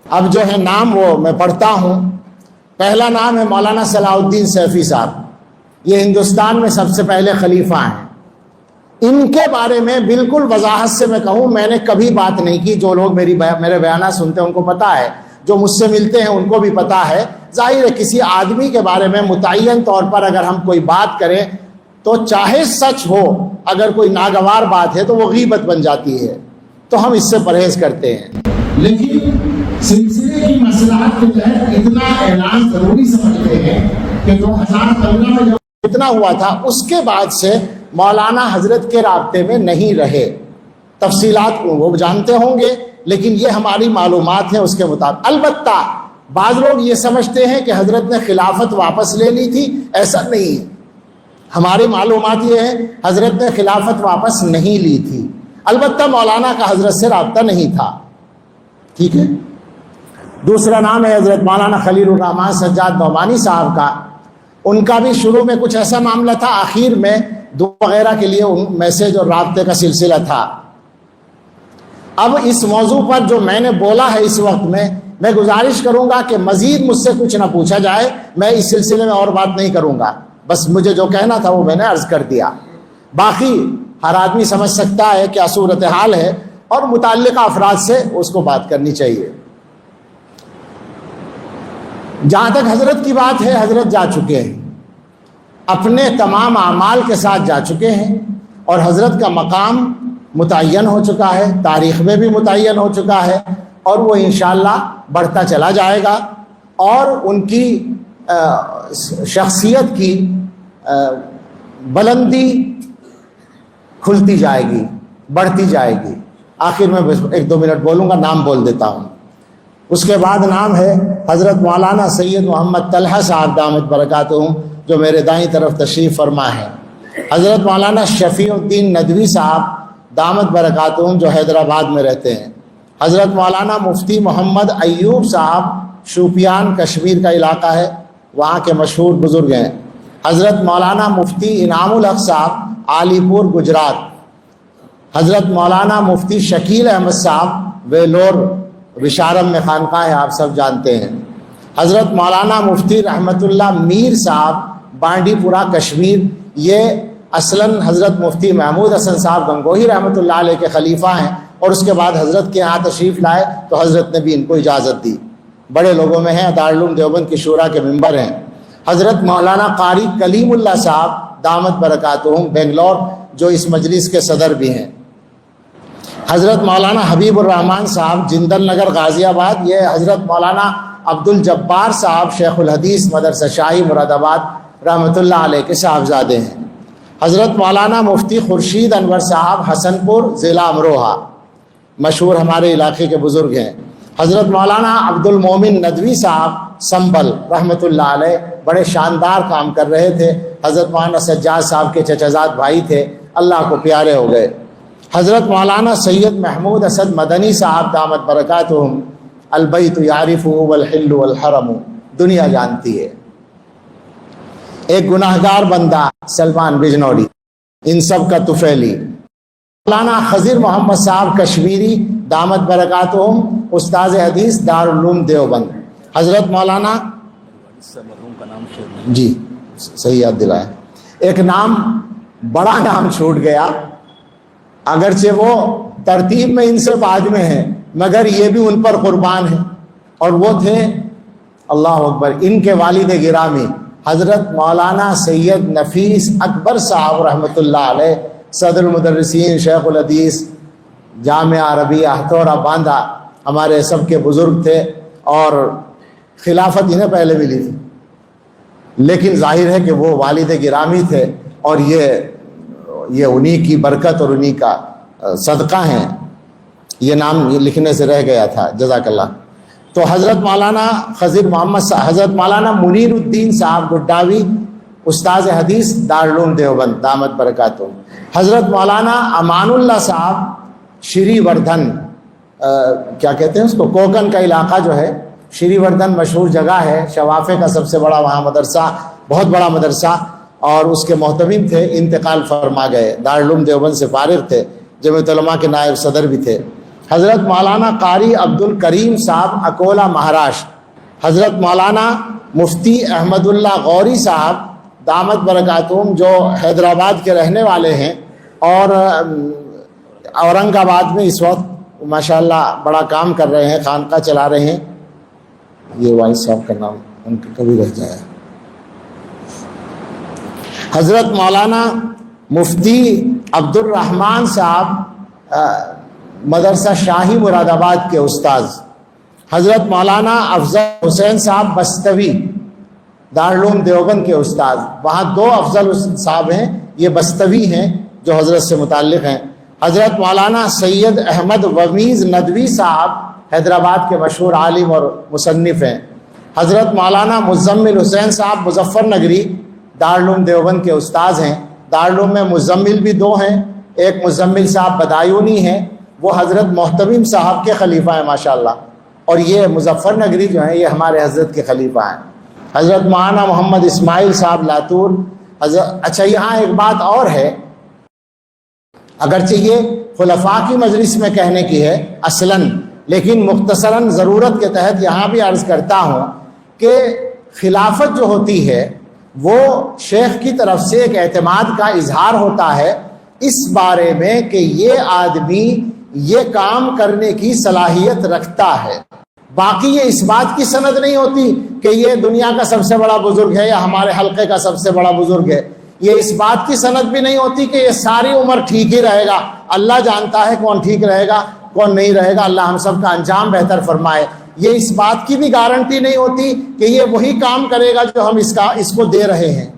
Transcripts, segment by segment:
اب جو ہے نام وہ میں پڑھتا ہوں. پہلا نام ہے مولانا صلاح الدین سیفی صاحب. یہ ہندوستان میں سب سے پہلے خلیفہ ہیں. ان کے بارے میں بالکل وضاحت سے میں کہوں، میں نے کبھی بات نہیں کی. جو لوگ میرے بیانات سنتے ہیں ان کو پتہ ہے، جو مجھ سے ملتے ہیں ان کو بھی پتہ ہے. ظاہر ہے کسی آدمی کے بارے میں متعین طور پر اگر ہم کوئی بات کریں تو چاہے سچ ہو، اگر کوئی ناگوار بات ہے تو وہ غیبت بن جاتی ہے، تو ہم اس سے پرہیز کرتے ہیں. لیکن سلسلے کی مصلحت کے تحت اتنا اعلان ضروری سمجھتے ہیں کہ 2015 میں جب اتنا ہوا تھا اس کے بعد سے مولانا حضرت کے رابطے میں نہیں رہے. تفصیلات وہ جانتے ہوں گے، لیکن یہ ہماری معلومات ہیں اس کے مطابق. البتہ بعض لوگ یہ سمجھتے ہیں کہ حضرت نے خلافت واپس لے لی تھی. ایسا نہیں ہے. ہماری معلومات یہ ہے حضرت نے خلافت واپس نہیں لی تھی. البتہ مولانا کا حضرت سے رابطہ نہیں تھا. ٹھیک ہے. دوسرا نام ہے حضرت مولانا خلیل الرحمان سجاد نعمانی صاحب کا. ان کا بھی شروع میں کچھ ایسا معاملہ تھا، آخر میں دعا وغیرہ کے لیے میسج اور رابطے کا سلسلہ تھا. اب اس موضوع پر جو میں نے بولا ہے اس وقت میں گزارش کروں گا کہ مزید مجھ سے کچھ نہ پوچھا جائے. میں اس سلسلے میں اور بات نہیں کروں گا. بس مجھے جو کہنا تھا وہ میں نے عرض کر دیا. باقی ہر آدمی سمجھ سکتا ہے کیا صورتحال ہے اور متعلقہ افراد سے اس کو بات کرنی چاہیے. جہاں تک حضرت کی بات ہے، حضرت جا چکے ہیں، اپنے تمام اعمال کے ساتھ جا چکے ہیں، اور حضرت کا مقام متعین ہو چکا ہے، تاریخ میں بھی متعین ہو چکا ہے، اور وہ انشاءاللہ بڑھتا چلا جائے گا. اور ان کی شخصیت کی بلندی کھلتی جائے گی، بڑھتی جائے گی. آخر میں 1-2 منٹ بولوں گا، نام بول دیتا ہوں. اس کے بعد نام ہے حضرت مولانا سید محمد طلحہ صاحب دامت برکاتہم، جو میرے دائیں طرف تشریف فرما ہے. حضرت مولانا شفیع الدین ندوی صاحب دامت برکاتہم، جو حیدرآباد میں رہتے ہیں. حضرت مولانا مفتی محمد ایوب صاحب، شوپیان کشمیر کا علاقہ ہے، وہاں کے مشہور بزرگ ہیں. حضرت مولانا مفتی انعام الحق صاحب، عالی پور گجرات. حضرت مولانا مفتی شکیل احمد صاحب، ویلور بشارم میں خانقاہ ہے، آپ سب جانتے ہیں. حضرت مولانا مفتی رحمت اللہ میر صاحب، بانڈی پورہ کشمیر. یہ اصلاً حضرت مفتی محمود حسن صاحب گنگوہی رحمۃ اللہ علیہ کے خلیفہ ہیں، اور اس کے بعد حضرت کے یہاں تشریف لائے تو حضرت نے بھی ان کو اجازت دی. بڑے لوگوں میں ہیں، دارالعلوم دیوبند کی شورا کے ممبر ہیں. حضرت مولانا قاری کلیم اللہ صاحب دامت برکاتہم، بنگلور، جو اس مجلس کے صدر بھی ہیں. حضرت مولانا حبیب الرحمان صاحب، جندل نگر غازی آباد. یہ حضرت مولانا عبد الجبار صاحب، شیخ الحدیث، مدرسہ شاہی مراد آباد رحمۃ اللہ علیہ کے صاحبزادے ہیں. حضرت مولانا مفتی خورشید انور صاحب، حسن پور، ضلع امروہہ، مشہور ہمارے علاقے کے بزرگ ہیں. حضرت مولانا عبد المومن ندوی صاحب، سنبل، رحمۃ اللہ علیہ، بڑے شاندار کام کر رہے تھے. حضرت مولانا سجاد صاحب کے چچازاد بھائی تھے، اللہ کو پیارے ہو گئے. حضرت مولانا سید محمود اسد مدنی صاحب دامت برکاتہم، البیت یعرفہ والحل والحرم، دنیا جانتی ہے. ایک گناہگار بندہ سلمان بجنوری، ان سب کا طفیلی. مولانا خضر محمد صاحب کشمیری دامت برکاتہم، استاذ حدیث دارالعلوم دیوبند. حضرت مولانا جی صحیح یاد دلائے. ایک نام، بڑا نام چھوٹ گیا، اگرچہ وہ ترتیب میں ان سے بعد میں ہیں، مگر یہ بھی ان پر قربان ہیں. اور وہ تھے، اللہ اکبر، ان کے والد گرامی حضرت مولانا سید نفیس اکبر صاحب رحمۃ اللہ علیہ، صدر المدرسین، شیخ الحدیث، جامعہ عربیہ ہتھورا باندھا، ہمارے سب کے بزرگ تھے. اور خلافت انہیں پہلے ملی تھی، لیکن ظاہر ہے کہ وہ والد گرامی تھے، اور یہ انہی کی برکت اور انہی کا صدقہ ہیں. یہ نام لکھنے سے رہ گیا تھا، جزاک اللہ. تو حضرت مولانا خضر محمد صاحب، حضرت مولانا منیر الدین صاحب گڈاوی، استاذ حدیث دارالعلوم دیوبند دامت برکاتہم. حضرت مولانا امان اللہ صاحب، شری وردھن، کیا کہتے ہیں اس کو، کوکن کا علاقہ جو ہے، شری وردھن مشہور جگہ ہے، شوافے کا سب سے بڑا وہاں مدرسہ، بہت بڑا مدرسہ، اور اس کے محتمم تھے، انتقال فرما گئے. دارالعلوم دیوبند سے فارغ تھے، جمعیت علماء کے نائب صدر بھی تھے. حضرت مولانا قاری عبد الکریم صاحب اکولا مہاراشٹر، حضرت مولانا مفتی احمد اللہ غوری صاحب دامت برکاتہم جو حیدرآباد کے رہنے والے ہیں اور اورنگ آباد میں اس وقت ماشاءاللہ بڑا کام کر رہے ہیں، خانقاہ چلا رہے ہیں. یہ والد صاحب کا نام ان کا کبھی رہ جائے. حضرت مولانا مفتی عبد الرحمن صاحب مدرسہ شاہی مراد آباد کے استاذ، حضرت مولانا افضل حسین صاحب بستوی دارالعلوم دیوبند کے استاد. وہاں دو افضل صاحب ہیں، یہ بستوی ہیں جو حضرت سے متعلق ہیں. حضرت مولانا سید احمد ومیز ندوی صاحب حیدرآباد کے مشہور عالم اور مصنف ہیں. حضرت مولانا مزمل حسین صاحب مظفر نگری دارالعلوم دیوبند کے استاذ ہیں. دارالعلوم میں مزمل بھی دو ہیں، ایک مزمل صاحب بدایونی ہیں، وہ حضرت محتمم صاحب کے خلیفہ ہیں ماشاءاللہ، اور یہ مظفر نگری جو ہیں یہ ہمارے حضرت کے خلیفہ ہیں. حضرت مولانا محمد اسماعیل صاحب لاتور. اچھا یہاں ایک بات اور ہے، اگرچہ یہ خلفاء کی مجلس میں کہنے کی ہے اصلاً، لیکن مختصراً ضرورت کے تحت یہاں بھی عرض کرتا ہوں کہ خلافت جو ہوتی ہے وہ شیخ کی طرف سے ایک اعتماد کا اظہار ہوتا ہے اس بارے میں کہ یہ آدمی یہ کام کرنے کی صلاحیت رکھتا ہے. باقی یہ اس بات کی سند نہیں ہوتی کہ یہ دنیا کا سب سے بڑا بزرگ ہے یا ہمارے حلقے کا سب سے بڑا بزرگ ہے. یہ اس بات کی سند بھی نہیں ہوتی کہ یہ ساری عمر ٹھیک ہی رہے گا. اللہ جانتا ہے کون ٹھیک رہے گا کون نہیں رہے گا، اللہ ہم سب کا انجام بہتر فرمائے. یہ اس بات کی بھی گارنٹی نہیں ہوتی کہ یہ وہی کام کرے گا جو ہم اس کو دے رہے ہیں.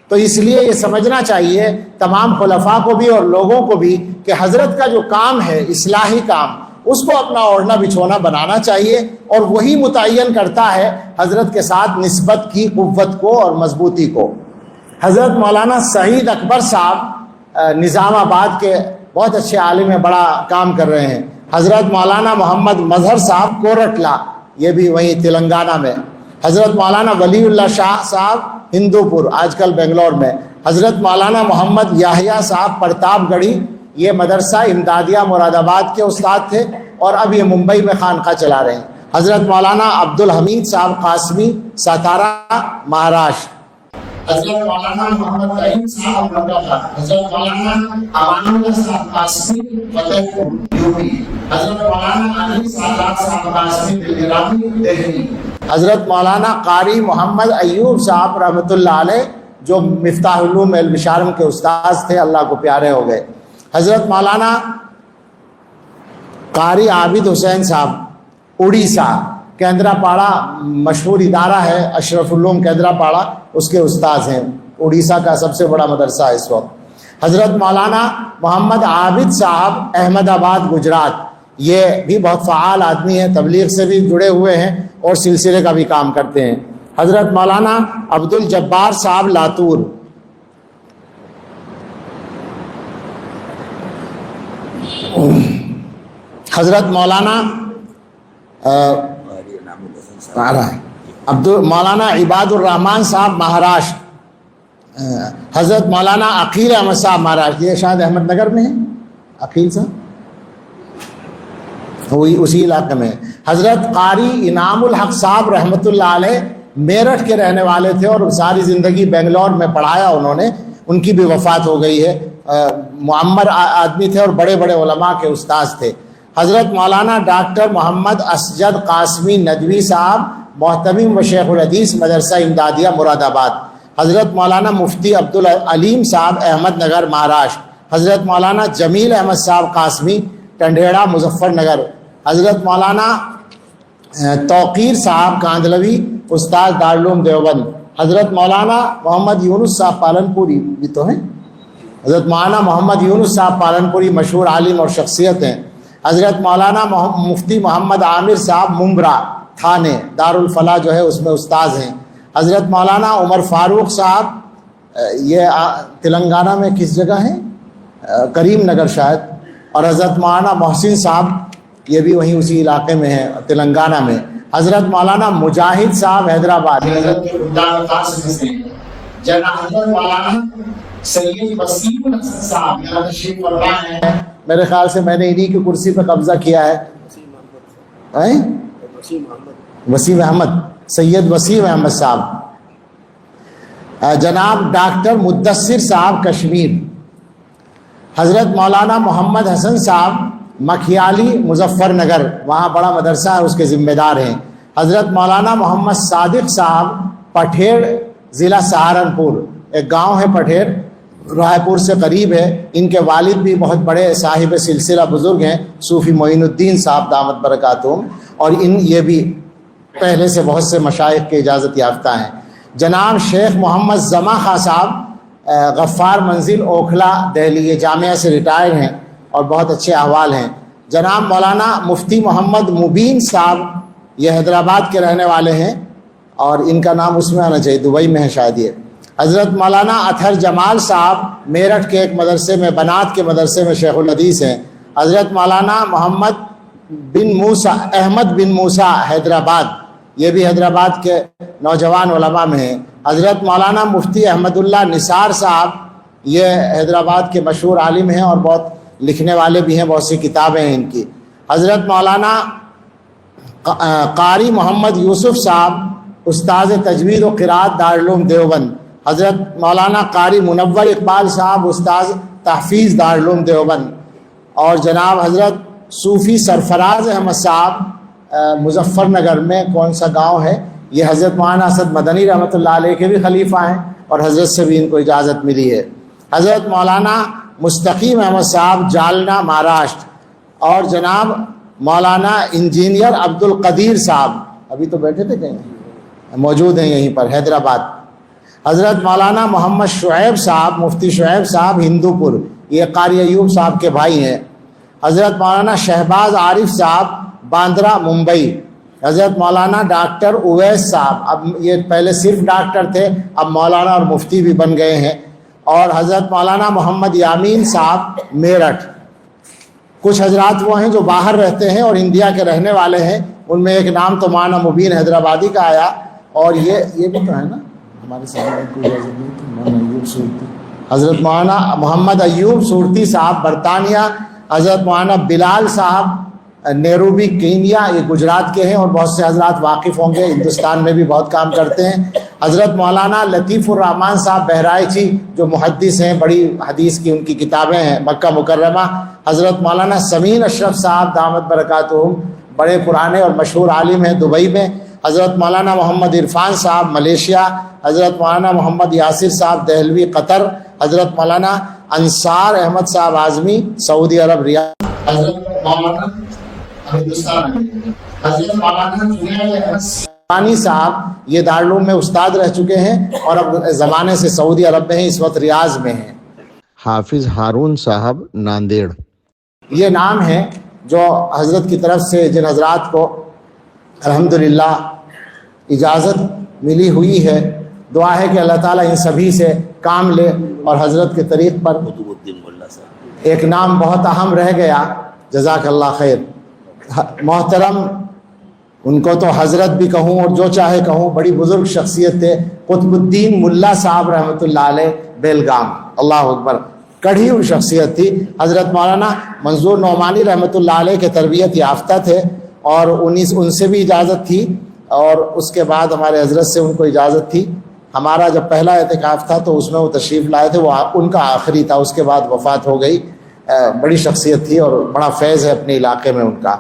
تو اس لیے یہ سمجھنا چاہیے تمام خلفاء کو بھی اور لوگوں کو بھی کہ حضرت کا جو کام ہے اصلاحی کام، اس کو اپنا اوڑھنا بچھونا بنانا چاہیے، اور وہی متعین کرتا ہے حضرت کے ساتھ نسبت کی قوت کو اور مضبوطی کو. حضرت مولانا سعید اکبر صاحب نظام آباد کے بہت اچھے عالم ہیں، بڑا کام کر رہے ہیں. حضرت مولانا محمد مظہر صاحب کورٹلا، یہ بھی وہیں تلنگانہ میں. حضرت مولانا ولی اللہ شاہ صاحب ہندو پور آج کل بنگلور میں. حضرت مولانا محمد یحییٰ صاحب پرتاپ گڑھی، یہ مدرسہ امدادیہ مراد آباد کے استاد تھے اور اب یہ ممبئی میں خانقاہ چلا رہے ہیں. حضرت مولانا عبد الحمید صاحب قاسمی ساتارا مہاراشٹر. حضرت مولانا محمد رحیم صاحب حضرت مولانا امان اللہ صاحب قاسمی فتح پور یوپی. حضرت مولانا علی صاحب قاسمی دہلی. حضرت مولانا قاری محمد ایوب صاحب رحمۃ اللہ علیہ جو مفتاح علوم علم شارم کے استاذ تھے، اللہ کو پیارے ہو گئے. حضرت مولانا قاری عابد حسین صاحب اڑیسہ، کیندرا پاڑا مشہور ادارہ ہے اشرف العلوم کیندرا پاڑا، اس کے استاذ ہیں. اڑیسہ کا سب سے بڑا مدرسہ ہے اس وقت. حضرت مولانا محمد عابد صاحب احمد آباد گجرات، یہ بھی بہت فعال آدمی ہیں، تبلیغ سے بھی جڑے ہوئے ہیں اور سلسلے کا بھی کام کرتے ہیں. حضرت مولانا عبد الجبار صاحب لاتور. حضرت مولانا مولانا عباد الرحمان صاحب مہاراشٹر. حضرت مولانا عقیل احمد صاحب مہاراشٹر، یہ شاید احمد نگر میں ہے عقیل صاحب، وہی اسی علاقے میں. حضرت قاری انعام الحق صاحب رحمۃ اللہ علیہ میرٹھ کے رہنے والے تھے اور ساری زندگی بنگلور میں پڑھایا انہوں نے، ان کی بھی وفات ہو گئی ہے. معمر آدمی تھے اور بڑے بڑے علماء کے استاذ تھے. حضرت مولانا ڈاکٹر محمد اسجد قاسمی ندوی صاحب محتمم و شیخ الحدیث مدرسہ امدادیہ مراد آباد. حضرت مولانا مفتی عبد العلیم صاحب احمد نگر مہاراشٹر. حضرت مولانا جمیل احمد صاحب قاسمی ٹنڈیڑا مظفر نگر. حضرت مولانا توقیر صاحب کاندلوی استاد دارالعلوم دیوبند. حضرت مولانا محمد یونس صاحب پالنپوری بھی تو ہیں. حضرت مولانا محمد یونس صاحب پالنپوری مشہور عالم اور شخصیت ہیں. حضرت مولانا مفتی محمد عامر صاحب ممبرا تھانے دارالفلاح جو ہے اس میں استاذ ہیں. حضرت مولانا عمر فاروق صاحب یہ تلنگانہ میں کس جگہ ہیں، کریم نگر شاید. اور حضرت مولانا محسن صاحب یہ بھی وہیں اسی علاقے میں ہیں تلنگانہ میں. حضرت مولانا مجاہد صاحب حیدرآباد. حضرت مولانا سید وسیم الحسن صاحب یہاں تشریف فرما ہیں. میرے خیال سے میں نے انہی کی کرسی پہ قبضہ کیا ہے. وسیم احمد, سید وسیم احمد صاحب. جناب ڈاکٹر مدثر صاحب کشمیر. حضرت مولانا محمد حسن صاحب مکھیالی مظفر نگر, وہاں بڑا مدرسہ ہے, اس کے ذمہ دار ہیں. حضرت مولانا محمد صادق صاحب پٹھیڑ ضلع سہارنپور, ایک گاؤں ہے پٹھیڑ, رائے پور سے قریب ہے. ان کے والد بھی بہت بڑے صاحب سلسلہ بزرگ ہیں, صوفی معین الدین صاحب دامت برکاتہم, اور یہ بھی پہلے سے بہت سے مشائخ کے اجازت یافتہ ہیں. جناب شیخ محمد زما خان صاحب غفار منزل اوکھلا دہلی, یہ جامعہ سے ریٹائر ہیں اور بہت اچھے احوال ہیں. جناب مولانا مفتی محمد مبین صاحب, یہ حیدرآباد کے رہنے والے ہیں اور ان کا نام اس میں آنا چاہیے, دبئی میں ہے شاید یہ. حضرت مولانا اطہر جمال صاحب میرٹھ کے ایک مدرسے میں, بنات کے مدرسے میں شیخ الحدیث ہیں. حضرت مولانا محمد بن موسیٰ احمد بن موسیٰ حیدرآباد, یہ بھی حیدرآباد کے نوجوان علماء میں ہیں. حضرت مولانا مفتی احمد اللہ نثار صاحب, یہ حیدرآباد کے مشہور عالم ہیں اور بہت لکھنے والے بھی ہیں, بہت سی کتابیں ہیں ان کی. حضرت مولانا قاری محمد یوسف صاحب استاذ تجوید و قرات دارالعلوم دیوبند. حضرت مولانا قاری منور اقبال صاحب استاذ تحفیظ دارالعلوم دیوبند. اور جناب حضرت صوفی سرفراز احمد صاحب مظفر نگر میں, کون سا گاؤں ہے, یہ حضرت مولانا اسد مدنی رحمۃ اللہ علیہ کے بھی خلیفہ ہیں اور حضرت سے بھی ان کو اجازت ملی ہے. حضرت مولانا مستقیم احمد صاحب جالنا مہاراشٹر. اور جناب مولانا انجینئر عبد القدیر صاحب, ابھی تو بیٹھے تھے کہیں, موجود ہیں یہیں پر حیدرآباد. حضرت مولانا محمد شعیب صاحب, مفتی شعیب صاحب ہندو پور, یہ قاری ایوب صاحب کے بھائی ہیں. حضرت مولانا شہباز عارف صاحب باندرا ممبئی. حضرت مولانا ڈاکٹر اویس صاحب, اب یہ پہلے صرف ڈاکٹر تھے, اب مولانا اور مفتی بھی بن گئے ہیں. اور حضرت مولانا محمد یامین صاحب میرٹھ. کچھ حضرات وہ ہیں جو باہر رہتے ہیں اور انڈیا کے رہنے والے ہیں, ان میں ایک نام تو مولانا مبین حیدرآبادی کا آیا, اور یہ بھی تو ہے نا ہمارے سامنے, حضرت مولانا محمد ایوب صورتی صاحب برطانیہ. حضرت مولانا بلال صاحب نیروبی کینیا, یہ گجرات کے ہیں اور بہت سے حضرات واقف ہوں گے, ہندوستان میں بھی بہت کام کرتے ہیں. حضرت مولانا لطیف الرحمان صاحب بہرائچی, جو محدث ہیں, بڑی حدیث کی ان کی کتابیں ہیں مکہ مکرمہ. حضرت مولانا سمین اشرف صاحب دامت برکاتہم, بڑے پرانے اور مشہور عالم ہیں دبئی میں. حضرت مولانا محمد عرفان صاحب ملیشیا. حضرت مولانا محمد یاسر صاحب دہلوی قطر. حضرت مولانا انصار احمد صاحب اعظمی سعودی عرب ریاض. حضرت مولانا حضرت مولانا صاحب یہ دارالعلوم میں استاد رہ چکے ہیں اور اب زمانے سے سعودی عرب میں ہیں, اس وقت ریاض میں ہیں. حافظ ہارون صاحب ناندیڑ. یہ نام ہے جو حضرت کی طرف سے جن حضرات کو الحمدللہ اجازت ملی ہوئی ہے, دعا ہے کہ اللہ تعالیٰ ان سبھی سے کام لے. اور حضرت کے طریق پر ایک نام بہت اہم رہ گیا, جزاک اللہ خیر. محترم, ان کو تو حضرت بھی کہوں اور جو چاہے کہوں, بڑی بزرگ شخصیت تھے, قطب الدین ملا صاحب رحمۃ اللہ علیہ بیلگام, اللہ اکبر, کڑھی ہوئی شخصیت تھی. حضرت مولانا منظور نعمانی رحمۃ اللہ علیہ کے تربیت یافتہ تھے اور ان سے بھی اجازت تھی, اور اس کے بعد ہمارے حضرت سے ان کو اجازت تھی. ہمارا جب پہلا اعتکاف تھا تو اس میں وہ تشریف لائے تھے, وہ ان کا آخری تھا, اس کے بعد وفات ہو گئی. بڑی شخصیت تھی اور بڑا فیض ہے اپنے علاقے میں ان کا.